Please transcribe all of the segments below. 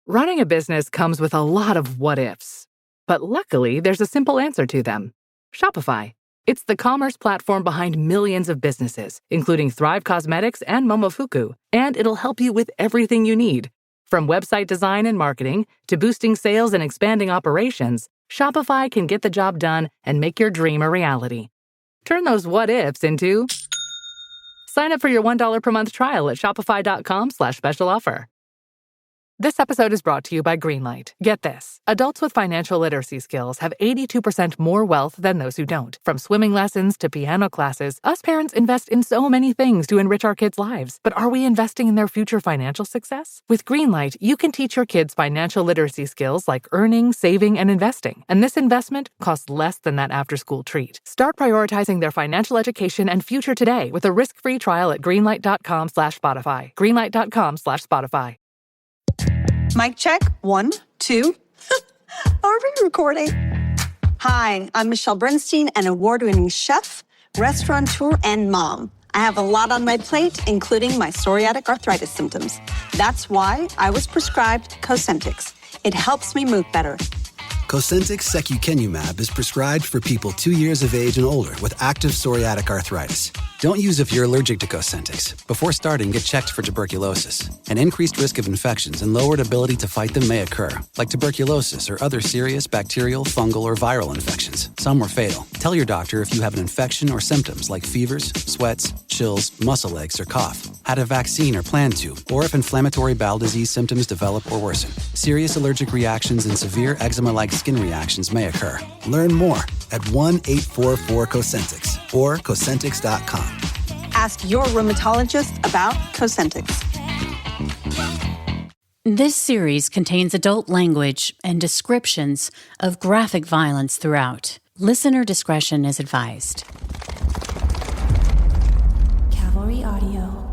Running a business comes with a lot of what-ifs. But luckily, there's a simple answer to them. Shopify. It's the commerce platform behind millions of businesses, including Thrive Cosmetics and Momofuku, and it'll help you with everything you need. From website design and marketing to boosting sales and expanding operations, Shopify can get the job done and make your dream a reality. Turn those what-ifs into... Sign up for your $1 per month trial at shopify.com/special offer. This episode is brought to you by Greenlight. Get this. Adults with financial literacy skills have 82% more wealth than those who don't. From swimming lessons to piano classes, us parents invest in so many things to enrich our kids' lives. But are we investing in their future financial success? With Greenlight, you can teach your kids financial literacy skills like earning, saving, and investing. And this investment costs less than that after-school treat. Start prioritizing their financial education and future today with a risk-free trial at greenlight.com/Spotify. Greenlight.com/Spotify. Mic check. 1, 2. Are we recording? Hi, I'm Michelle Bernstein, an award-winning chef, restaurateur, and mom. I have a lot on my plate, including my psoriatic arthritis symptoms. That's why I was prescribed Cosentyx. It helps me move better. Cosentyx secukinumab is prescribed for people 2 years of age and older with active psoriatic arthritis. Don't use if you're allergic to Cosentyx. Before starting, get checked for tuberculosis. An increased risk of infections and lowered ability to fight them may occur, like tuberculosis or other serious bacterial, fungal, or viral infections. Some were fatal. Tell your doctor if you have an infection or symptoms like fevers, sweats, chills, muscle aches, or cough, had a vaccine or plan to, or if inflammatory bowel disease symptoms develop or worsen. Serious allergic reactions and severe eczema-like skin reactions may occur. Learn more at 1-844-COSENTYX or Cosentyx.com. Ask your rheumatologist about Cosentyx. This series contains adult language and descriptions of graphic violence throughout. Listener discretion is advised. Cavalry Audio.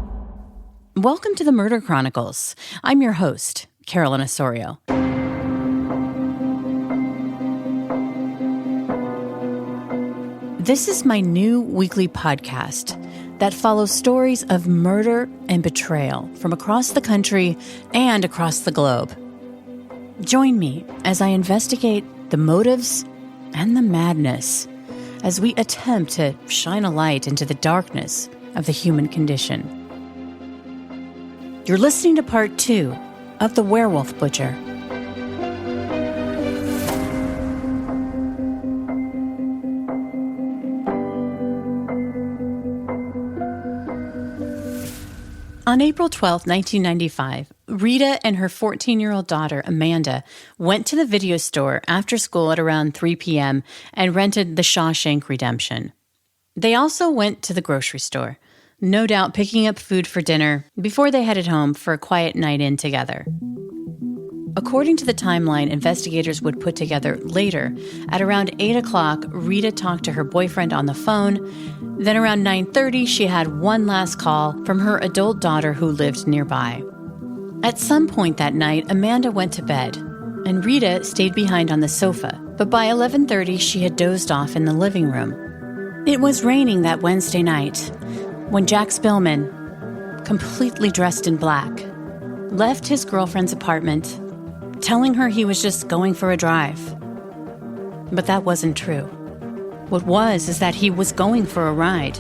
Welcome to the Murder Chronicles. I'm your host, Carolyn Osorio. This is my new weekly podcast that follows stories of murder and betrayal from across the country and across the globe. Join me as I investigate the motives and the madness as we attempt to shine a light into the darkness of the human condition. You're listening to part 2 of The Werewolf Butcher. On April 12, 1995, Rita and her 14-year-old daughter, Amanda, went to the video store after school at around 3 p.m. and rented The Shawshank Redemption. They also went to the grocery store, no doubt picking up food for dinner before they headed home for a quiet night in together. According to the timeline investigators would put together later, at around 8 o'clock, Rita talked to her boyfriend on the phone. Then around 9:30, she had one last call from her adult daughter who lived nearby. At some point that night, Amanda went to bed, and Rita stayed behind on the sofa. But by 11:30, she had dozed off in the living room. It was raining that Wednesday night when Jack Spillman, completely dressed in black, left his girlfriend's apartment, telling her he was just going for a drive. But that wasn't true. What was is that he was going for a ride,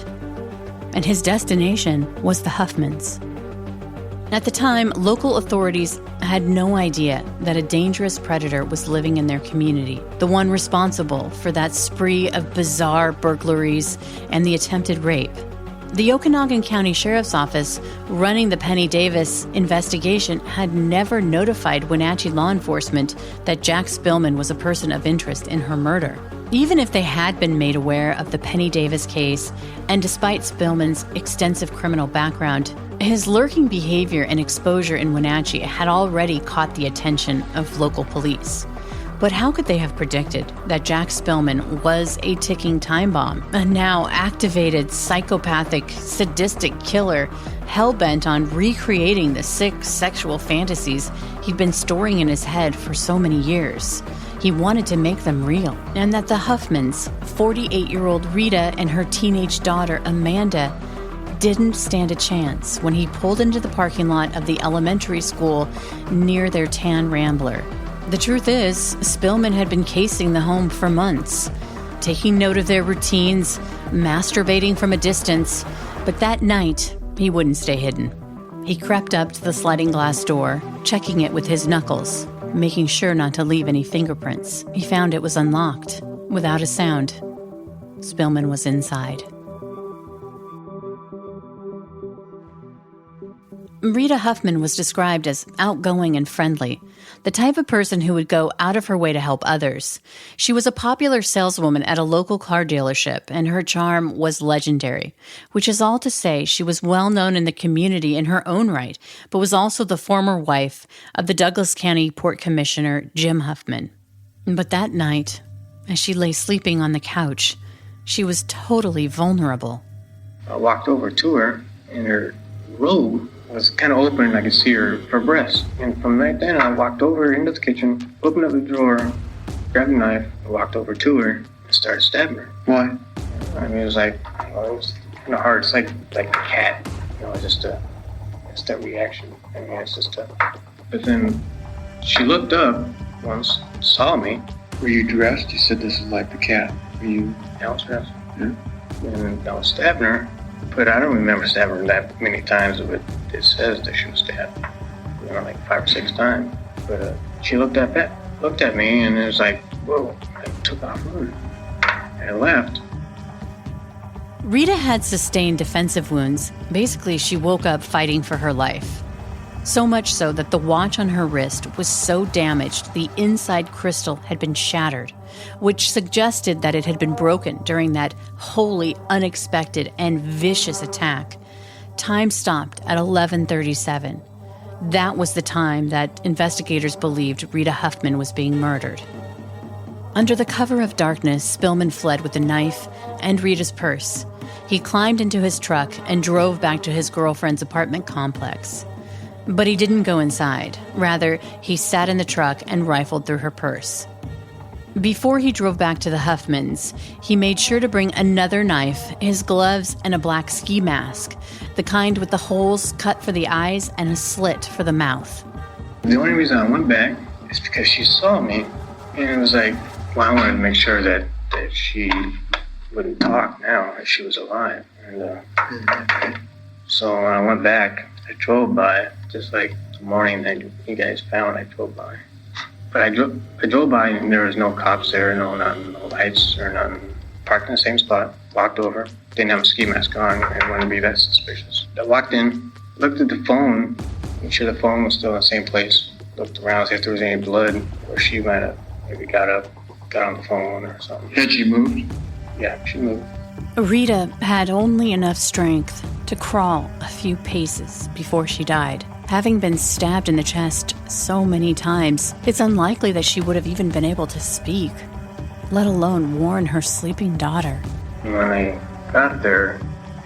and his destination was the Huffmans. At the time, local authorities had no idea that a dangerous predator was living in their community, the one responsible for that spree of bizarre burglaries and the attempted rape. The Okanagan County Sheriff's Office, running the Penny Davis investigation, had never notified Wenatchee law enforcement that Jack Spillman was a person of interest in her murder. Even if they had been made aware of the Penny Davis case, and despite Spillman's extensive criminal background, his lurking behavior and exposure in Wenatchee had already caught the attention of local police. But how could they have predicted that Jack Spillman was a ticking time bomb, a now activated, psychopathic, sadistic killer hell-bent on recreating the sick sexual fantasies he'd been storing in his head for so many years? He wanted to make them real, and that the Huffmans, 48-year-old Rita and her teenage daughter Amanda, didn't stand a chance when he pulled into the parking lot of the elementary school near their tan Rambler. The truth is, Spillman had been casing the home for months, taking note of their routines, masturbating from a distance, but that night, he wouldn't stay hidden. He crept up to the sliding glass door, checking it with his knuckles, making sure not to leave any fingerprints. He found it was unlocked, without a sound. Spillman was inside. Rita Huffman was described as outgoing and friendly, the type of person who would go out of her way to help others. She was a popular saleswoman at a local car dealership, and her charm was legendary, which is all to say she was well known in the community in her own right, but was also the former wife of the Douglas County Port Commissioner Jim Huffman. But that night, as she lay sleeping on the couch, she was totally vulnerable. I walked over to her, and her robe was kind of open, and I could see her breast. And from right then, I walked over into the kitchen, opened up the drawer, grabbed a knife, and walked over to her and started stabbing her. Why? I mean, it was like, it was kind of hard. It's like a cat, it's just that reaction. I mean, it's just But then she looked up once, saw me. Were you dressed? You said this is like the cat. Were you? I was dressed. Yeah. And I was stabbing her, but I don't remember stabbing her that many times, but it says that she was stabbed, like 5 or 6 times. But she looked at me, and it was like, whoa, I took off running. And I left. Rita had sustained defensive wounds. Basically, she woke up fighting for her life. So much so that the watch on her wrist was so damaged the inside crystal had been shattered, which suggested that it had been broken during that wholly unexpected and vicious attack. Time stopped at 11:37. That was the time that investigators believed Rita Huffman was being murdered. Under the cover of darkness, Spillman fled with a knife and Rita's purse. He climbed into his truck and drove back to his girlfriend's apartment complex. But he didn't go inside. Rather, he sat in the truck and rifled through her purse. Before he drove back to the Huffmans, he made sure to bring another knife, his gloves, and a black ski mask, the kind with the holes cut for the eyes and a slit for the mouth. The only reason I went back is because she saw me, and it was like, well, I wanted to make sure that she wouldn't talk now, that she was alive. And so when I went back, I drove by, just like the morning that you guys found, I drove by. But I drove by, and there was no cops there, no lights or nothing. Parked in the same spot, walked over, didn't have a ski mask on, and wouldn't be that suspicious. I walked in, looked at the phone, made sure the phone was still in the same place. Looked around, see if there was any blood, or she might have maybe got on the phone or something. Had she moved? Yeah, she moved. Rita had only enough strength to crawl a few paces before she died. Having been stabbed in the chest so many times, it's unlikely that she would have even been able to speak, let alone warn her sleeping daughter. And when I got there,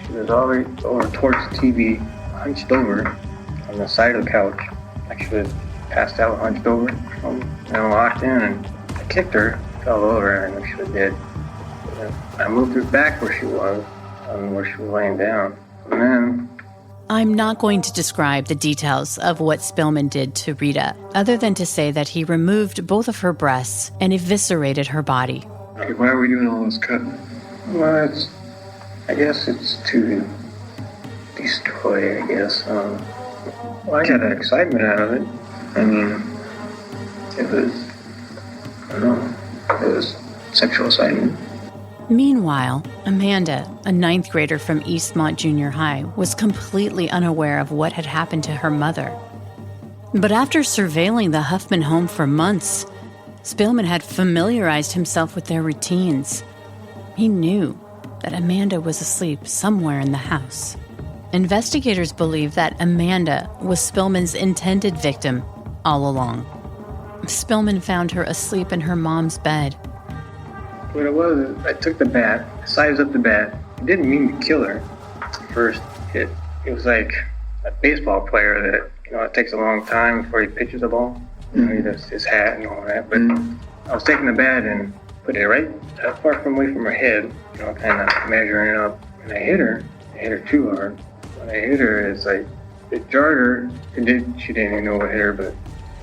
she was already over towards the TV, hunched over on the side of the couch, like she was passed out, hunched over. And I walked in and I kicked her, fell over, and I knew she was dead. I moved her back where she was laying down. And then I'm not going to describe the details of what Spillman did to Rita, other than to say that he removed both of her breasts and eviscerated her body. Why are we doing all this cutting? Well, I guess it's to destroy, I guess. Well, I got an excitement out of it. I mean, it was sexual excitement. Meanwhile, Amanda, a 9th grader from Eastmont Junior High, was completely unaware of what had happened to her mother. But after surveilling the Huffman home for months, Spillman had familiarized himself with their routines. He knew that Amanda was asleep somewhere in the house. Investigators believe that Amanda was Spillman's intended victim all along. Spillman found her asleep in her mom's bed. What it was, I took the bat, sized up the bat. I didn't mean to kill her. First hit, it was like a baseball player that, it takes a long time before he pitches the ball. He does his hat and all that. But I was taking the bat and put it right far away from her head, kind of measuring it up. And I hit her hit her too hard. When I hit her, it's like, it jarred her. She didn't even know what hit her, but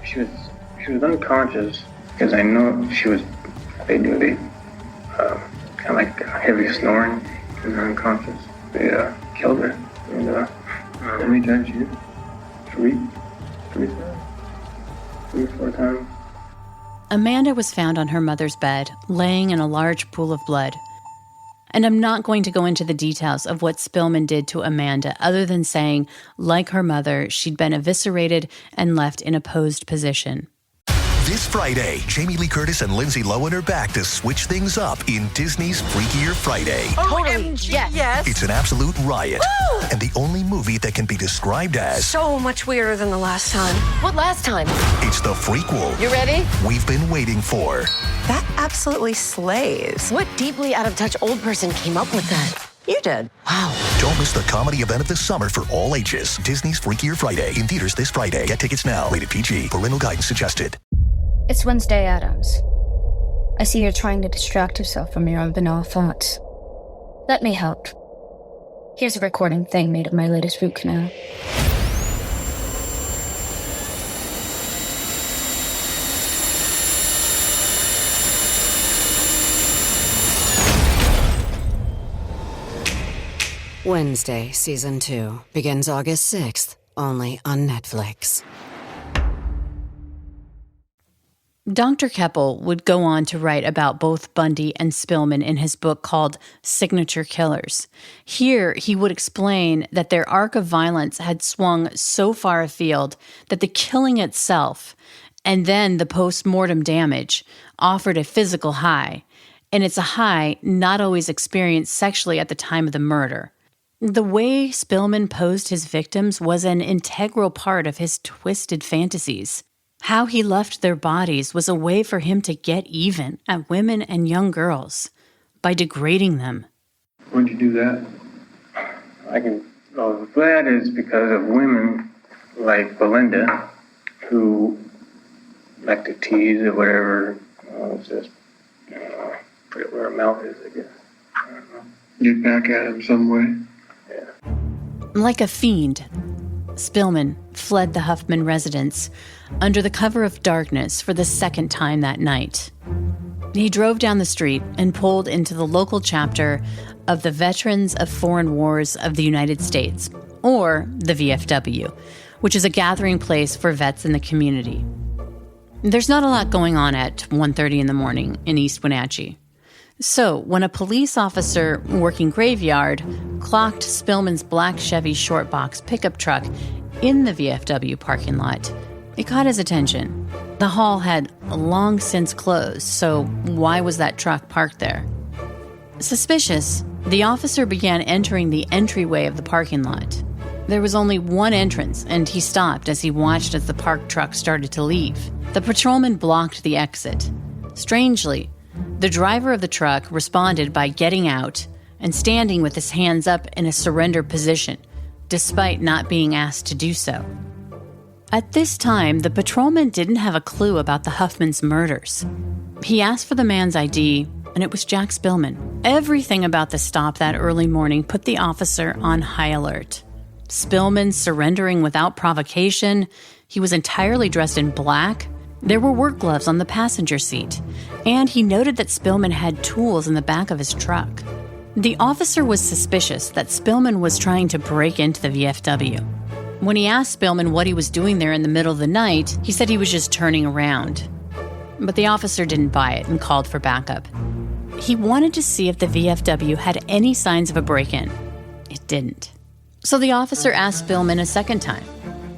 she was unconscious because I know they kind of like heavy snoring. She was unconscious. They killed her. And how many times you? Three or four times. Amanda was found on her mother's bed, laying in a large pool of blood. And I'm not going to go into the details of what Spillman did to Amanda, other than saying, like her mother, she'd been eviscerated and left in a posed position. This Friday, Jamie Lee Curtis and Lindsay Lohan are back to switch things up in Disney's Freakier Friday. OMG, yes. It's an absolute riot, and the only movie that can be described as so much weirder than the last time. What last time? it's the frequel You ready? we've been waiting for. That absolutely slays. What deeply out of touch old person came up with that? You did. Wow. Don't miss the comedy event of the summer for all ages. Disney's Freakier Friday, in theaters this Friday. Get tickets now. Rated PG. Parental guidance suggested. It's Wednesday Addams. I see you're trying to distract yourself from your own banal thoughts. Let me help. Here's a recording thing made of my latest root canal. Wednesday, Season 2, begins August 6th, only on Netflix. Dr. Keppel would go on to write about both Bundy and Spillman in his book called Signature Killers. Here, he would explain that their arc of violence had swung so far afield that the killing itself, and then the post-mortem damage, offered a physical high. And it's a high not always experienced sexually at the time of the murder. The way Spillman posed his victims was an integral part of his twisted fantasies. How he left their bodies was a way for him to get even at women and young girls by degrading them. When'd you do that? That is because of women like Belinda who like to tease or whatever. It's just, forget where her mouth is, I guess. I don't know. Get back at him some way? Yeah. Like a fiend, Spillman fled the Huffman residence under the cover of darkness for the second time that night. He drove down the street and pulled into the local chapter of the Veterans of Foreign Wars of the United States, or the VFW, which is a gathering place for vets in the community. There's not a lot going on at 1:30 in the morning in East Wenatchee. So, when a police officer working graveyard clocked Spillman's black Chevy short box pickup truck in the VFW parking lot, it caught his attention. The hall had long since closed, so why was that truck parked there? Suspicious, the officer began entering the entryway of the parking lot. There was only one entrance, and he stopped as he watched as the parked truck started to leave. The patrolman blocked the exit. Strangely, the driver of the truck responded by getting out and standing with his hands up in a surrender position, despite not being asked to do so. At this time, the patrolman didn't have a clue about the Huffman's murders. He asked for the man's ID, and it was Jack Spillman. Everything about the stop that early morning put the officer on high alert. Spillman surrendering without provocation. He was entirely dressed in black. There were work gloves on the passenger seat, and he noted that Spillman had tools in the back of his truck. The officer was suspicious that Spillman was trying to break into the VFW. When he asked Spillman what he was doing there in the middle of the night, he said he was just turning around. But the officer didn't buy it and called for backup. He wanted to see if the VFW had any signs of a break-in. It didn't. So the officer asked Spillman a second time,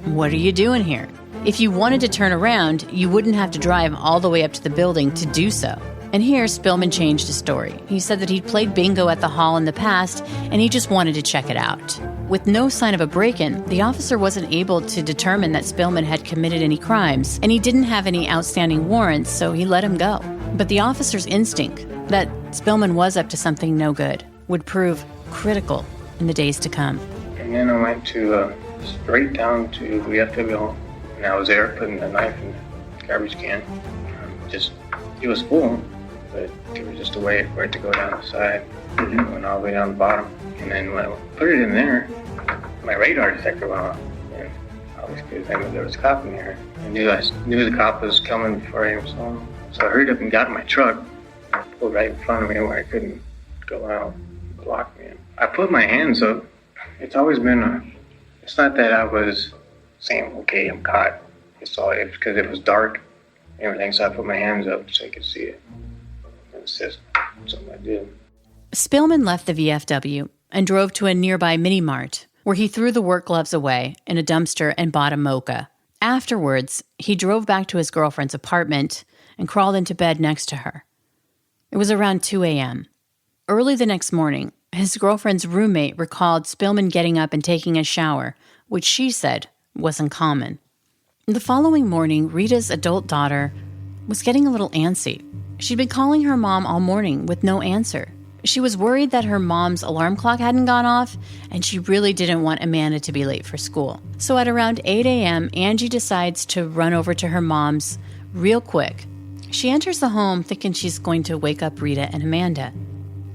"What are you doing here? If you wanted to turn around, you wouldn't have to drive all the way up to the building to do so." And here, Spillman changed his story. He said that he'd played bingo at the hall in the past, and he just wanted to check it out. With no sign of a break-in, the officer wasn't able to determine that Spillman had committed any crimes, and he didn't have any outstanding warrants, so he let him go. But the officer's instinct that Spillman was up to something no good would prove critical in the days to come. And then I went straight down to the VFW, and I was there putting the knife in the garbage can. It was full. but there was just a way for it to go down the side. It went all the way down the bottom. And then when I put it in there, my radar detector went off. And obviously I knew there was a cop in here. I knew the cop was coming before I even saw him. So I hurried up and got in my truck. I pulled right in front of me where I couldn't go out. It blocked me. I put my hands up. It's always been it's not that I was saying, okay, I'm caught. It's because it was dark and everything, so I put my hands up so I could see it. And it's just something I did. Spillman left the VFW and drove to a nearby mini-mart, where he threw the work gloves away in a dumpster and bought a mocha. Afterwards, he drove back to his girlfriend's apartment and crawled into bed next to her. It was around 2 a.m. Early the next morning, his girlfriend's roommate recalled Spillman getting up and taking a shower, which she said wasn't common. The following morning, Rita's adult daughter was getting a little antsy. She'd been calling her mom all morning with no answer. She was worried that her mom's alarm clock hadn't gone off, and she really didn't want Amanda to be late for school. So at around 8 a.m., Angie decides to run over to her mom's real quick. She enters the home thinking she's going to wake up Rita and Amanda.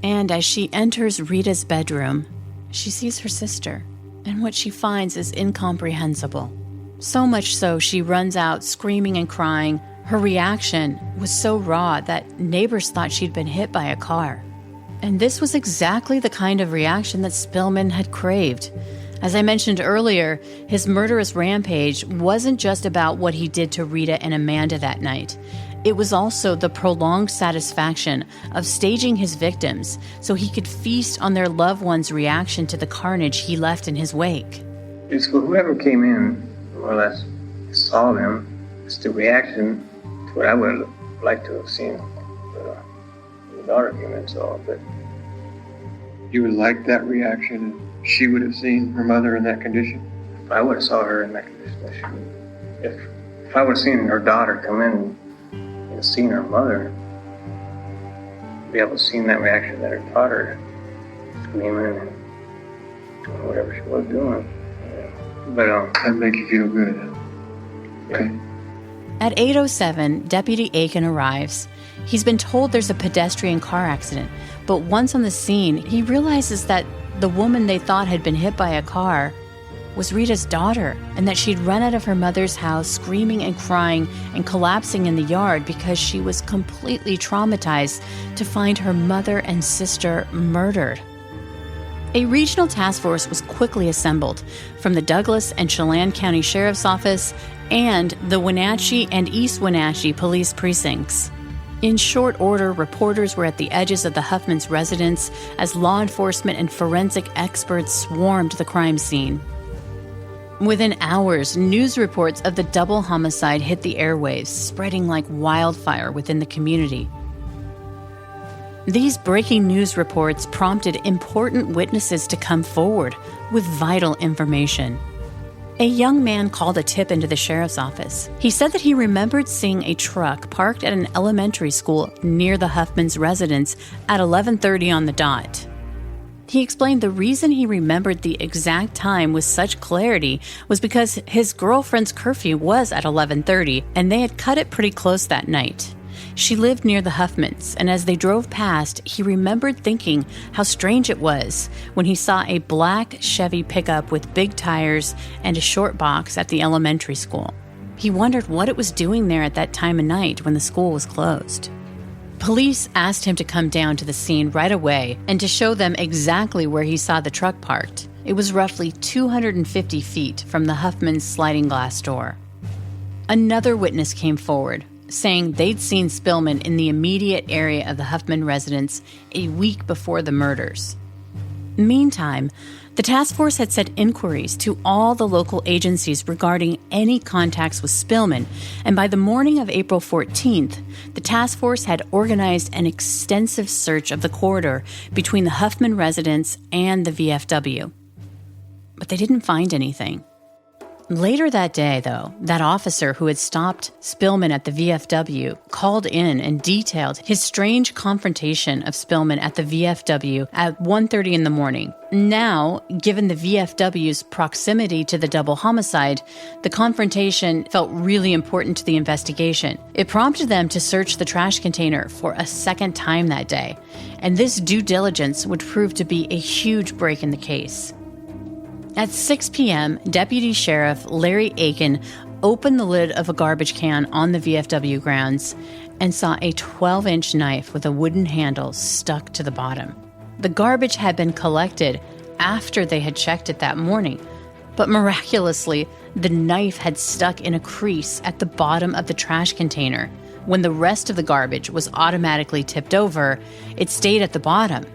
And as she enters Rita's bedroom, she sees her sister, and what she finds is incomprehensible. So much so, she runs out screaming and crying. Her reaction was so raw that neighbors thought she'd been hit by a car. And this was exactly the kind of reaction that Spillman had craved. As I mentioned earlier, his murderous rampage wasn't just about what he did to Rita and Amanda that night. It was also the prolonged satisfaction of staging his victims so he could feast on their loved ones' reaction to the carnage he left in his wake. It's whoever came in, more or less, saw them. It's the reaction to what I would have liked to have seen. The daughter came in, so but you would like that reaction if she would have seen her mother in that condition? If I would have saw her in that condition, if I would have seen her daughter come in and seen her mother, be able to see that reaction that her daughter screaming and doing whatever she was doing. But that'd make you feel good. Okay. At 8:07, Deputy Aiken arrives. He's been told there's a pedestrian car accident, but once on the scene, he realizes that the woman they thought had been hit by a car was Rita's daughter, and that she'd run out of her mother's house screaming and crying and collapsing in the yard because she was completely traumatized to find her mother and sister murdered. A regional task force was quickly assembled from the Douglas and Chelan County Sheriff's Office and the Wenatchee and East Wenatchee police precincts. In short order, reporters were at the edges of the Huffman's residence as law enforcement and forensic experts swarmed the crime scene. Within hours, news reports of the double homicide hit the airwaves, spreading like wildfire within the community. These breaking news reports prompted important witnesses to come forward with vital information. A young man called a tip into the sheriff's office. He said that he remembered seeing a truck parked at an elementary school near the Huffman's residence at 11:30 on the dot. He explained the reason he remembered the exact time with such clarity was because his girlfriend's curfew was at 11:30, and they had cut it pretty close that night. She lived near the Huffmans, and as they drove past, he remembered thinking how strange it was when he saw a black Chevy pickup with big tires and a short box at the elementary school. He wondered what it was doing there at that time of night when the school was closed. Police asked him to come down to the scene right away and to show them exactly where he saw the truck parked. It was roughly 250 feet from the Huffman's sliding glass door. Another witness came forward, saying they'd seen Spillman in the immediate area of the Huffman residence a week before the murders. Meantime, the task force had sent inquiries to all the local agencies regarding any contacts with Spillman, and by the morning of April 14th, the task force had organized an extensive search of the corridor between the Huffman residence and the VFW. But they didn't find anything. Later that day, though, that officer who had stopped Spillman at the VFW called in and detailed his strange confrontation of Spillman at the VFW at 1:30 in the morning. Now, given the VFW's proximity to the double homicide, the confrontation felt really important to the investigation. It prompted them to search the trash container for a second time that day, and this due diligence would prove to be a huge break in the case. At 6 p.m., Deputy Sheriff Larry Aiken opened the lid of a garbage can on the VFW grounds and saw a 12-inch knife with a wooden handle stuck to the bottom. The garbage had been collected after they had checked it that morning, but miraculously, the knife had stuck in a crease at the bottom of the trash container. When the rest of the garbage was automatically tipped over, it stayed at the bottom.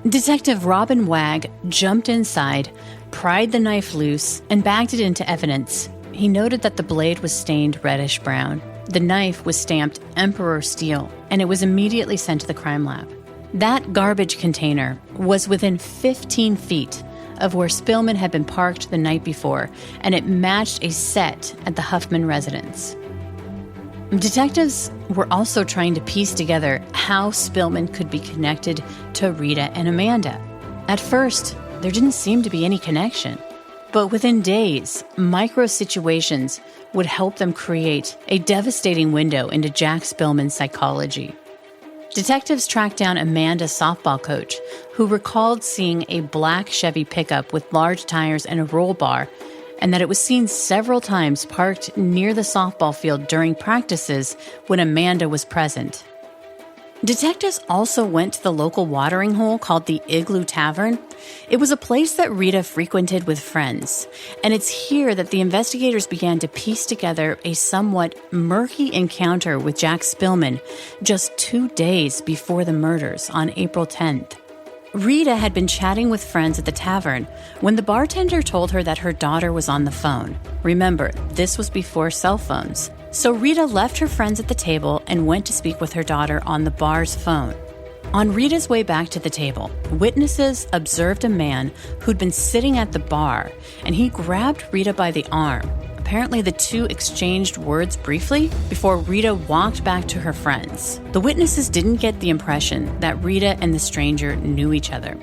Detective Robin Wagg jumped inside, pried the knife loose, and bagged it into evidence. He noted that the blade was stained reddish-brown. The knife was stamped Emperor Steel, and it was immediately sent to the crime lab. That garbage container was within 15 feet of where Spillman had been parked the night before, and it matched a set at the Huffman residence. Detectives were also trying to piece together how Spillman could be connected to Rita and Amanda. At first, there didn't seem to be any connection. But within days, micro-situations would help them create a devastating window into Jack Spillman's psychology. Detectives tracked down Amanda's softball coach, who recalled seeing a black Chevy pickup with large tires and a roll bar, and that it was seen several times parked near the softball field during practices when Amanda was present. Detectives also went to the local watering hole called the Igloo Tavern. It was a place that Rita frequented with friends, and it's here that the investigators began to piece together a somewhat murky encounter with Jack Spillman just 2 days before the murders on April 10th. Rita had been chatting with friends at the tavern when the bartender told her that her daughter was on the phone. Remember, this was before cell phones. So Rita left her friends at the table and went to speak with her daughter on the bar's phone. On Rita's way back to the table, witnesses observed a man who'd been sitting at the bar, and he grabbed Rita by the arm. Apparently, the two exchanged words briefly before Rita walked back to her friends. The witnesses didn't get the impression that Rita and the stranger knew each other.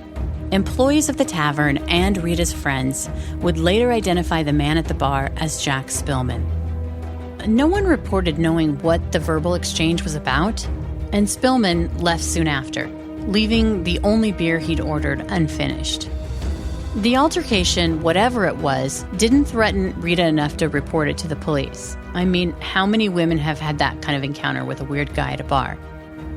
Employees of the tavern and Rita's friends would later identify the man at the bar as Jack Spillman. No one reported knowing what the verbal exchange was about, and Spillman left soon after, leaving the only beer he'd ordered unfinished. The altercation, whatever it was, didn't threaten Rita enough to report it to the police. I mean, how many women have had that kind of encounter with a weird guy at a bar?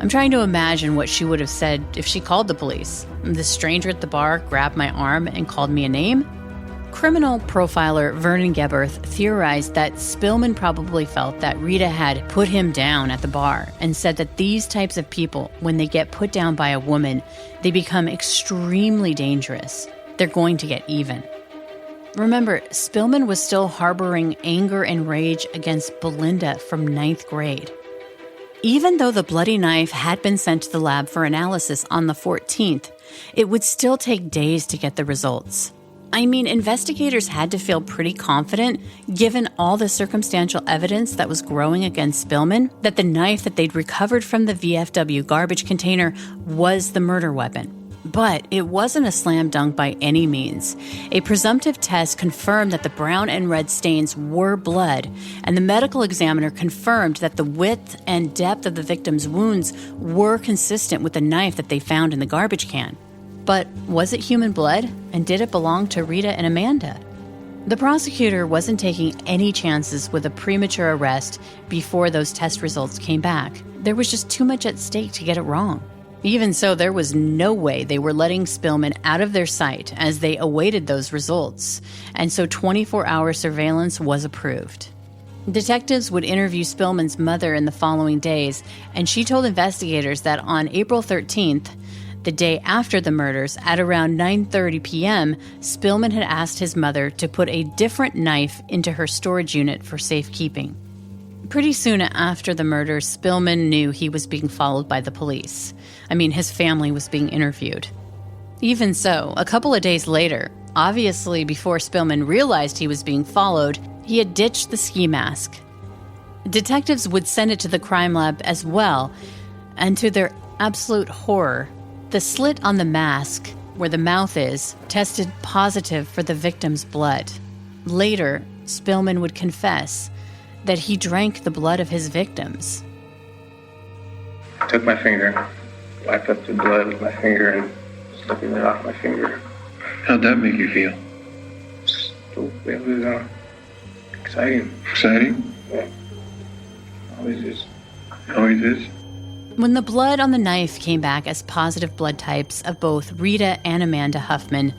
I'm trying to imagine what she would have said if she called the police. The stranger at the bar grabbed my arm and called me a name? Criminal profiler Vernon Geberth theorized that Spillman probably felt that Rita had put him down at the bar and said that these types of people, when they get put down by a woman, they become extremely dangerous. They're going to get even. Remember, Spillman was still harboring anger and rage against Belinda from 9th grade. Even though the bloody knife had been sent to the lab for analysis on the 14th, it would still take days to get the results. I mean, investigators had to feel pretty confident, given all the circumstantial evidence that was growing against Spillman, that the knife that they'd recovered from the VFW garbage container was the murder weapon. But it wasn't a slam dunk by any means. A presumptive test confirmed that the brown and red stains were blood, and the medical examiner confirmed that the width and depth of the victim's wounds were consistent with the knife that they found in the garbage can. But was it human blood, and did it belong to Rita and Amanda? The prosecutor wasn't taking any chances with a premature arrest before those test results came back. There was just too much at stake to get it wrong. Even so, there was no way they were letting Spillman out of their sight as they awaited those results, and so 24-hour surveillance was approved. Detectives would interview Spillman's mother in the following days, and she told investigators that on April 13th, the day after the murders, at around 9:30 p.m., Spillman had asked his mother to put a different knife into her storage unit for safekeeping. Pretty soon after the murders, Spillman knew he was being followed by the police. I mean, his family was being interviewed. Even so, a couple of days later, Obviously, before Spillman realized he was being followed, he had ditched the ski mask. Detectives would send it to the crime lab as well, and to their absolute horror, the slit on the mask, where the mouth is, tested positive for the victim's blood. Later, Spillman would confess that he drank the blood of his victims. I took my finger, wiped up the blood with my finger, and slipping it off my finger. How'd that make you feel? It was exciting. Exciting? Yeah. Always is. Always is. When the blood on the knife came back as positive blood types of both Rita and Amanda Huffman,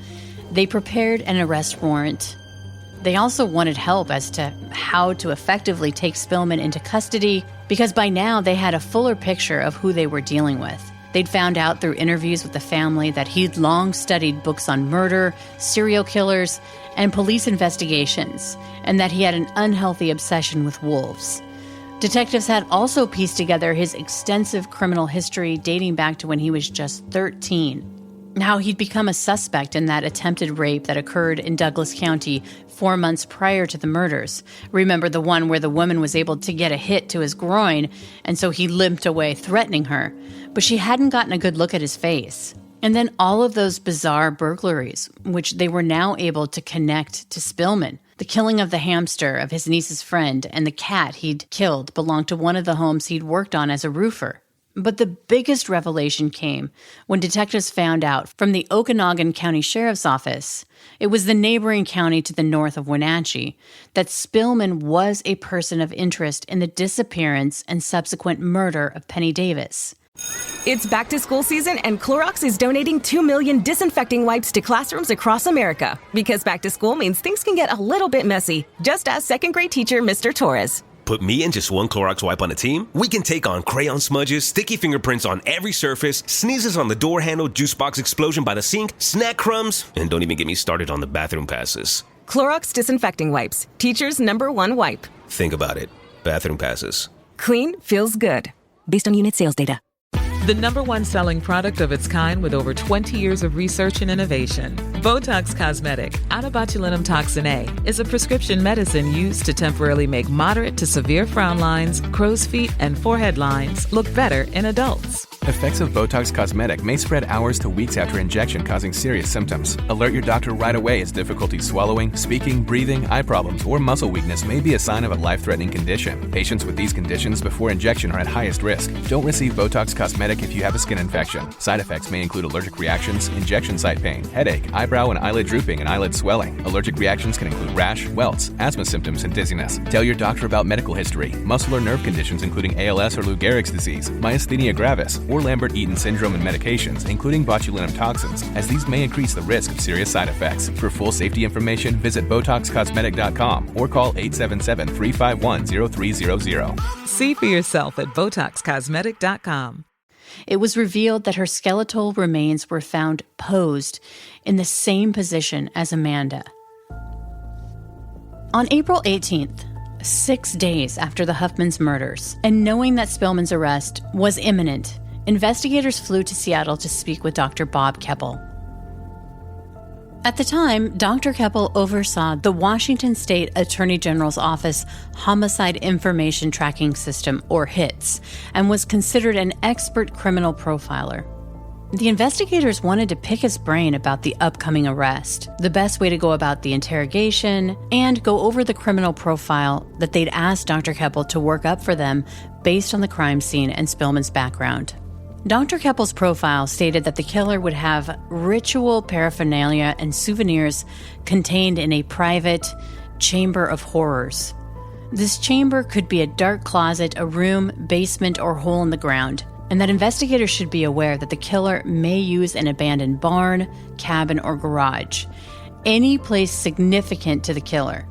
they prepared an arrest warrant. They also wanted help as to how to effectively take Spillman into custody, because by now they had a fuller picture of who they were dealing with. They'd found out through interviews with the family that he'd long studied books on murder, serial killers, and police investigations, and that he had an unhealthy obsession with wolves. Detectives had also pieced together his extensive criminal history dating back to when he was just 13. How he'd become a suspect in that attempted rape that occurred in Douglas County 4 months prior to the murders. Remember the one where the woman was able to get a hit to his groin, and so he limped away threatening her, but she hadn't gotten a good look at his face. And then all of those bizarre burglaries, which they were now able to connect to Spillman. The killing of the hamster of his niece's friend and the cat he'd killed belonged to one of the homes he'd worked on as a roofer. But the biggest revelation came when detectives found out from the Okanogan County Sheriff's Office, it was the neighboring county to the north of Wenatchee, that Spillman was a person of interest in the disappearance and subsequent murder of Penny Davis. It's back to school season, and Clorox is donating 2 million disinfecting wipes to classrooms across America. Because back to school means things can get a little bit messy. Just ask second grade teacher Mr. Torres. Put me and just one Clorox wipe on a team? We can take on crayon smudges, sticky fingerprints on every surface, sneezes on the door handle, juice box explosion by the sink, snack crumbs, and don't even get me started on the bathroom passes. Clorox disinfecting wipes. Teacher's #1 wipe. Think about it. Bathroom passes. Clean feels good. Based on unit sales data. The #1 selling product of its kind with over 20 years of research and innovation. Botox Cosmetic, onabotulinum toxin A, is a prescription medicine used to temporarily make moderate to severe frown lines, crow's feet, and forehead lines look better in adults. Effects of Botox Cosmetic may spread hours to weeks after injection, causing serious symptoms. Alert your doctor right away as difficulty swallowing, speaking, breathing, eye problems, or muscle weakness may be a sign of a life-threatening condition. Patients with these conditions before injection are at highest risk. Don't receive Botox Cosmetic if you have a skin infection. Side effects may include allergic reactions, injection site pain, headache, eyebrow and eyelid drooping, and eyelid swelling. Allergic reactions can include rash, welts, asthma symptoms, and dizziness. Tell your doctor about medical history, muscle or nerve conditions including ALS or Lou Gehrig's disease, myasthenia gravis, or Lambert-Eaton syndrome and medications, including botulinum toxins, as these may increase the risk of serious side effects. For full safety information, visit BotoxCosmetic.com or call 877-351-0300. See for yourself at BotoxCosmetic.com. It was revealed that her skeletal remains were found posed in the same position as Amanda. On April 18th, 6 days after the Huffmans' murders, and knowing that Spillman's arrest was imminent, investigators flew to Seattle to speak with Dr. Bob Keppel. At the time, Dr. Keppel oversaw the Washington State Attorney General's Office Homicide Information Tracking System, or HITS, and was considered an expert criminal profiler. The investigators wanted to pick his brain about the upcoming arrest, the best way to go about the interrogation, and go over the criminal profile that they'd asked Dr. Keppel to work up for them based on the crime scene and Spillman's background. Dr. Keppel's profile stated that the killer would have ritual paraphernalia and souvenirs contained in a private chamber of horrors. This chamber could be a dark closet, a room, basement, or hole in the ground, and that investigators should be aware that the killer may use an abandoned barn, cabin, or garage, any place significant to the killer.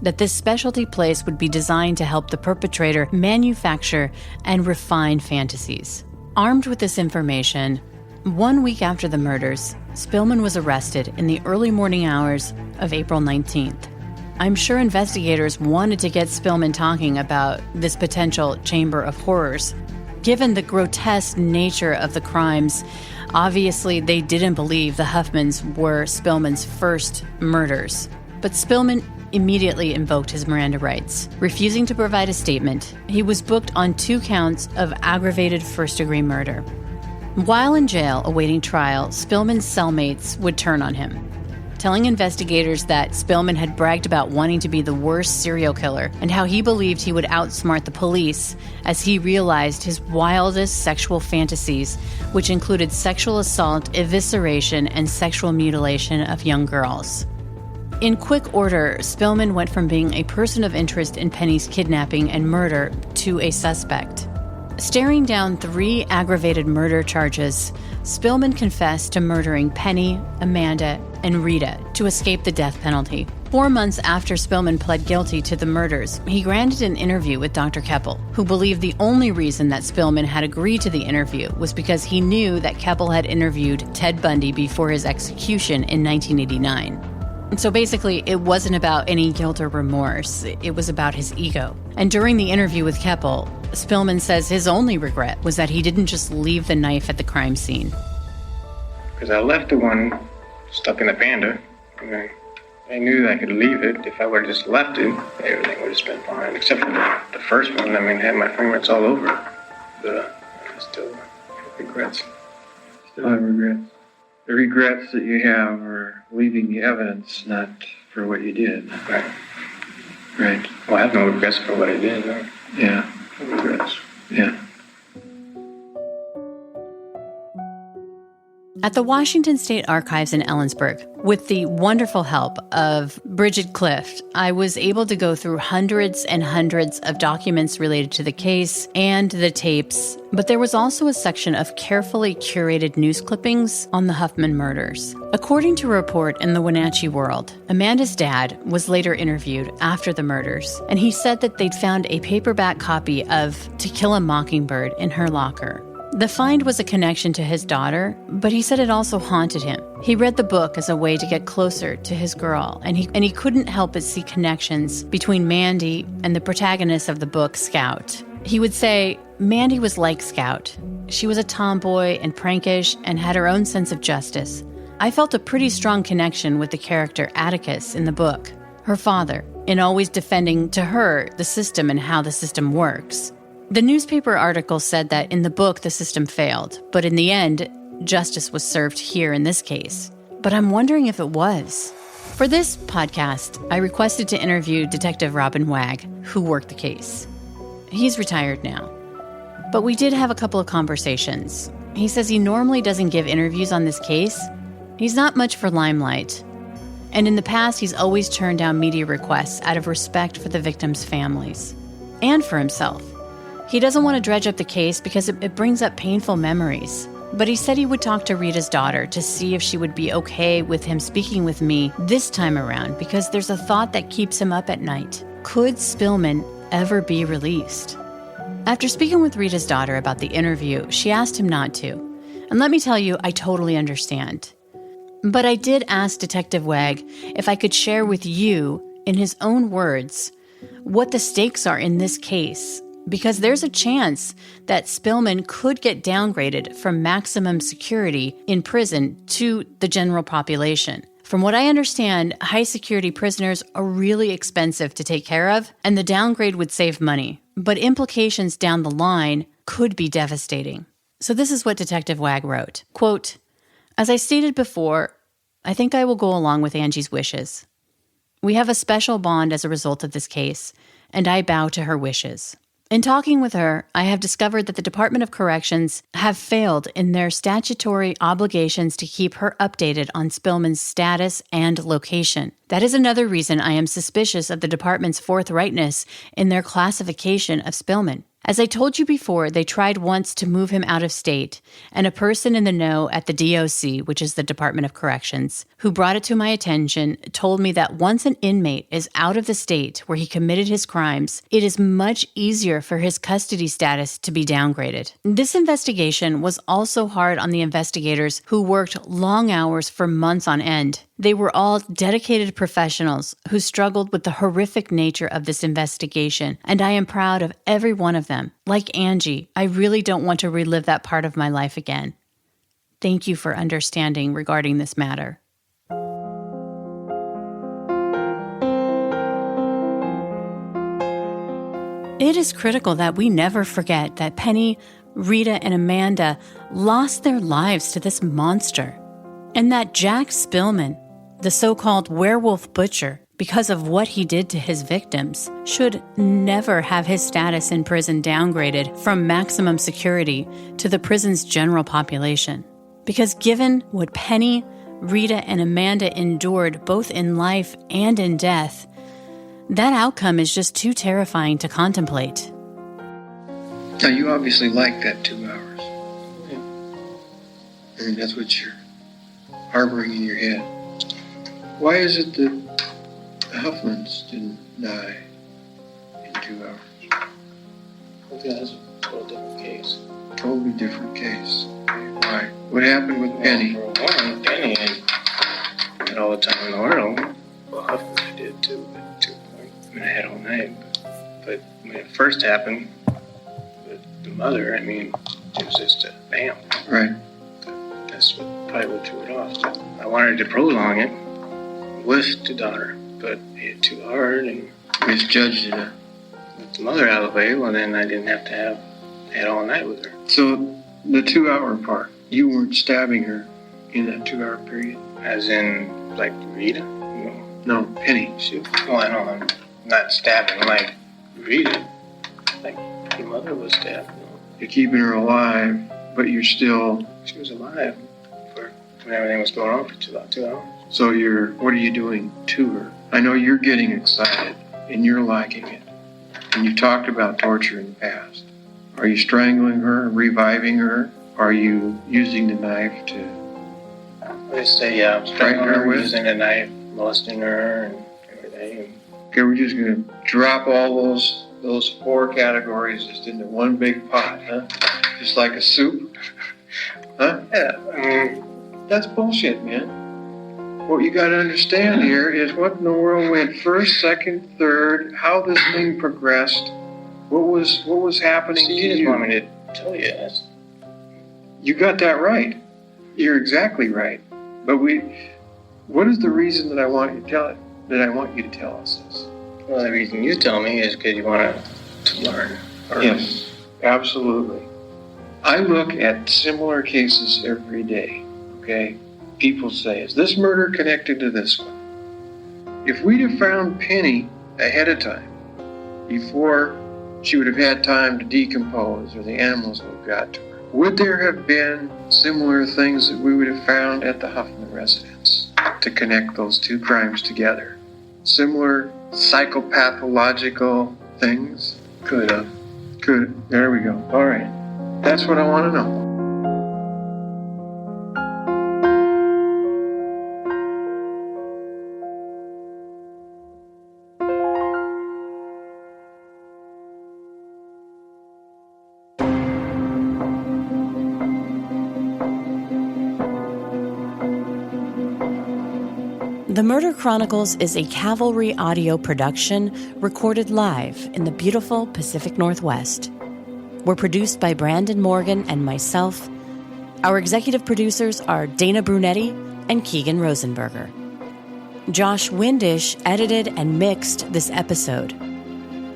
That this specialty place would be designed to help the perpetrator manufacture and refine fantasies. Armed with this information, 1 week after the murders, Spillman was arrested in the early morning hours of April 19th. I'm sure investigators wanted to get Spillman talking about this potential chamber of horrors. Given the grotesque nature of the crimes, Obviously, they didn't believe the Huffmans were Spillman's first murders. But Spillman immediately invoked his Miranda rights. Refusing to provide a statement, he was booked on 2 counts of aggravated first-degree murder. While in jail awaiting trial, Spillman's cellmates would turn on him, telling investigators that Spillman had bragged about wanting to be the worst serial killer and how he believed he would outsmart the police as he realized his wildest sexual fantasies, which included sexual assault, evisceration, and sexual mutilation of young girls. In quick order, Spillman went from being a person of interest in Penny's kidnapping and murder to a suspect. Staring down 3 aggravated murder charges, Spillman confessed to murdering Penny, Amanda, and Rita to escape the death penalty. 4 months after Spillman pled guilty to the murders, he granted an interview with Dr. Keppel, who believed the only reason that Spillman had agreed to the interview was because he knew that Keppel had interviewed Ted Bundy before his execution in 1989. So basically, it wasn't about any guilt or remorse. It was about his ego. And during the interview with Keppel, Spillman says his only regret was that he didn't just leave the knife at the crime scene. Because I left the one stuck in the Panda. And I knew that I could leave it. If I would have just left it, everything would have been fine. Except for the first one. I mean, I had my fingerprints all over it. But I still have regrets. Still have regrets. The regrets that you have are leaving the evidence, not for what you did. Right. Right. Well, I have no regrets for what I did. No. Yeah. No regrets. Yeah. At the Washington State Archives in Ellensburg, with the wonderful help of Bridget Clift, I was able to go through hundreds and hundreds of documents related to the case and the tapes, but there was also a section of carefully curated news clippings on the Huffman murders. According to a report in the Wenatchee World, Amanda's dad was later interviewed after the murders, and he said that they'd found a paperback copy of To Kill a Mockingbird in her locker. The find was a connection to his daughter, but he said it also haunted him. He read the book as a way to get closer to his girl, and he couldn't help but see connections between Mandy and the protagonist of the book, Scout. He would say, Mandy was like Scout. She was a tomboy and prankish and had her own sense of justice. I felt a pretty strong connection with the character Atticus in the book, her father, in always defending to her the system and how the system works. The newspaper article said that in the book the system failed, but in the end, justice was served here in this case. But I'm wondering if it was. For this podcast, I requested to interview Detective Robin Wag, who worked the case. He's retired now. But we did have a couple of conversations. He says he normally doesn't give interviews on this case. He's not much for limelight. And in the past, he's always turned down media requests out of respect for the victims' families. And for himself. He doesn't want to dredge up the case because it brings up painful memories. But he said he would talk to Rita's daughter to see if she would be okay with him speaking with me this time around because there's a thought that keeps him up at night. Could Spillman ever be released? After speaking with Rita's daughter about the interview, she asked him not to. And let me tell you, I totally understand. But I did ask Detective Wag if I could share with you, in his own words, what the stakes are in this case. Because there's a chance that Spillman could get downgraded from maximum security in prison to the general population. From what I understand, high-security prisoners are really expensive to take care of, and the downgrade would save money. But implications down the line could be devastating. So this is what Detective Wag wrote. Quote, as I stated before, I think I will go along with Angie's wishes. We have a special bond as a result of this case, and I bow to her wishes. In talking with her, I have discovered that the Department of Corrections have failed in their statutory obligations to keep her updated on Spillman's status and location. That is another reason I am suspicious of the department's forthrightness in their classification of Spillman. As I told you before, they tried once to move him out of state, and a person in the know at the DOC, which is the Department of Corrections, who brought it to my attention, told me that once an inmate is out of the state where he committed his crimes, it is much easier for his custody status to be downgraded. This investigation was also hard on the investigators who worked long hours for months on end. They were all dedicated professionals who struggled with the horrific nature of this investigation, and I am proud of every one of them. Like Angie, I really don't want to relive that part of my life again. Thank you for understanding regarding this matter. It is critical that we never forget that Penny, Rita, and Amanda lost their lives to this monster, and that Jack Spillman, the so-called Werewolf Butcher, because of what he did to his victims, should never have his status in prison downgraded from maximum security to the prison's general population. Because given what Penny, Rita, and Amanda endured both in life and in death, that outcome is just too terrifying to contemplate. Now, you obviously like that 2 hours. Yeah. I mean, that's what you're harboring in your head. Why is it that the Huffmans didn't die in 2 hours? Well, that's a totally different case. Totally different case. Why? What happened with Penny? Well, for one, Penny had all the time in the world. Well, Huffman did too, but to a point. I mean, I had all night. But when it first happened, with the mother, I mean, it was just a bam. Right. That's probably what threw it off. So I wanted to prolong it with the daughter, but it hit too hard and misjudged it. With the mother out of the way, well, then I didn't have to have had all night with her. So the 2 hour part, you weren't stabbing her in that 2 hour period? As in, like, Rita? No, Penny. Well, I know, I'm not stabbing like Rita. Like, the mother was stabbed. You're keeping her alive, but you're still... She was alive when everything was going on for about 2 hours. So what are you doing to her? I know you're getting excited, and you're liking it. And you talked about torture in the past. Are you strangling her, reviving her? Are you using the knife to... Let's say, yeah, I'm strangling her, using the knife, molesting her, and everything. Okay, we're just going to drop all those 4 categories just into one big pot, huh? Just like a soup? Huh? Yeah, I mean... That's bullshit, man. What you got to understand here is what in the world went first, second, third, how this thing progressed, what was happening to you. You just want me to tell you this. You got that right. You're exactly right. But what is the reason that I want you to tell us this? Well, the reason you tell me is because you want to learn. Yes, absolutely. I look at similar cases every day, okay? People say, is this murder connected to this one? If we'd have found Penny ahead of time, before she would have had time to decompose or the animals would have got to her, would there have been similar things that we would have found at the Huffman residence to connect those 2 crimes together? Similar psychopathological things? Could have. Could. There we go. All right. That's what I want to know. The Murder Chronicles is a Cavalry audio production recorded live in the beautiful Pacific Northwest. We're produced by Brandon Morgan and myself. Our executive producers are Dana Brunetti and Keegan Rosenberger. Josh Windish edited and mixed this episode.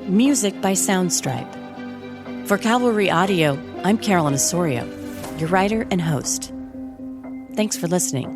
Music by Soundstripe. For Cavalry Audio, I'm Carolyn Osorio, your writer and host. Thanks for listening.